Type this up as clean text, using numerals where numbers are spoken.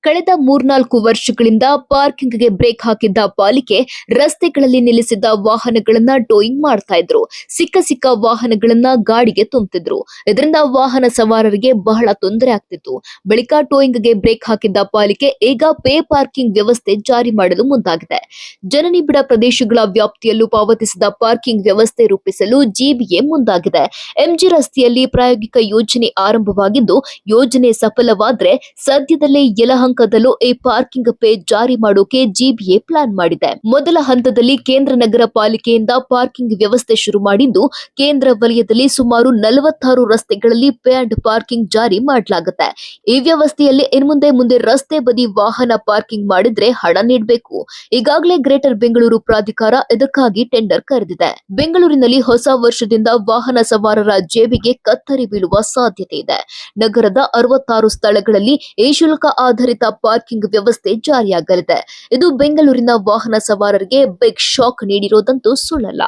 ಕಳೆದ 3-4 ವರ್ಷಗಳಿಂದ ಪಾರ್ಕಿಂಗ್ಗೆ ಬ್ರೇಕ್ ಹಾಕಿದ್ದ ಪಾಲಿಕೆ ರಸ್ತೆಗಳಲ್ಲಿ ನಿಲ್ಲಿಸಿದ್ದ ವಾಹನಗಳನ್ನ ಟೋಯಿಂಗ್ ಮಾಡ್ತಾ ಇದ್ರು. ಸಿಕ್ಕ ವಾಹನಗಳನ್ನ ಗಾಡಿಗೆ ತುಂಬುತ್ತಿದ್ರು. ಇದರಿಂದ ವಾಹನ ಸವಾರರಿಗೆ ಬಹಳ ತೊಂದರೆ ಆಗ್ತಿತ್ತು. ಬಳಿಕ ಟೋಯಿಂಗ್ಗೆ ಬ್ರೇಕ್ ಹಾಕಿದ್ದ ಪಾಲಿಕೆ ಈಗ ಪೇ ಪಾರ್ಕಿಂಗ್ ವ್ಯವಸ್ಥೆ ಜಾರಿ ಮಾಡಲು ಮುಂದಾಗಿದೆ. ಜನನಿಬಿಡ ಪ್ರದೇಶಗಳ ವ್ಯಾಪ್ತಿಯಲ್ಲೂ ಪಾವತಿಸಿದ ಪಾರ್ಕಿಂಗ್ ವ್ಯವಸ್ಥೆ ರೂಪಿಸಲು ಜಿಬಿಎ ಮುಂದಾಗಿದೆ. ಎಂಜಿ ರಸ್ತೆಯಲ್ಲಿ ಪ್ರಾಯೋಗಿಕ ಯೋಜನೆ ಆರಂಭವಾಗಿದ್ದು, ಯೋಜನೆ ಸಫಲವಾದರೆ ಸದ್ಯದಲ್ಲೇ ಯಲಹಂಕದಲ್ಲೂ ಈ ಪಾರ್ಕಿಂಗ್ ಪೇ ಜಾರಿ ಮಾಡೋಕೆ ಜಿಬಿಎ ಪ್ಲಾನ್ ಮಾಡಿದೆ. ಮೊದಲ ಹಂತದಲ್ಲಿ ಕೇಂದ್ರ ನಗರ ಪಾಲಿಕೆಯಿಂದ ಪಾರ್ಕಿಂಗ್ ವ್ಯವಸ್ಥೆ ಶುರು ಮಾಡಿದ್ದು, ಕೇಂದ್ರ ವಲಯದಲ್ಲಿ ಸುಮಾರು 46 ರಸ್ತೆಗಳಲ್ಲಿ ಪೇ ಅಂಡ್ ಪಾರ್ಕಿಂಗ್ ಜಾರಿ ಮಾಡಲಾಗುತ್ತೆ. ಈ ವ್ಯವಸ್ಥೆಯಲ್ಲಿ ಮುಂದೆ ರಸ್ತೆ ಬದಿ ವಾಹನ ಪಾರ್ಕಿಂಗ್ ಮಾಡಿದ್ರೆ ಹಣ ನೀಡಬೇಕು. ಈಗಾಗಲೇ ಗ್ರೇಟರ್ ಬೆಂಗಳೂರು ಪ್ರಾಧಿಕಾರ ಇದಕ್ಕಾಗಿ ಟೆಂಡರ್ ಕರೆದಿದೆ. ಬೆಂಗಳೂರಿನಲ್ಲಿ ಹೊಸ ವರ್ಷದಿಂದ ವಾಹನ ಸವಾರರ ಜೇಬಿಗೆ ಕತ್ತರಿ ಬೀಳುವ ಸಾಧ್ಯತೆ ಇದೆ. ನಗರದ 66 ಸ್ಥಳಗಳಲ್ಲಿ ಈ ಶುಲ್ಕ ಆಧಾರಿತ ಪಾರ್ಕಿಂಗ್ ವ್ಯವಸ್ಥೆ ಜಾರಿಯಾಗಲಿದೆ. ಇದು ಬೆಂಗಳೂರಿನ ವಾಹನ ಸವಾರರಿಗೆ ಬಿಗ್ ಶಾಕ್ ನೀಡಿರೋದಂತೂ ಸುಳ್ಳಲ್ಲ.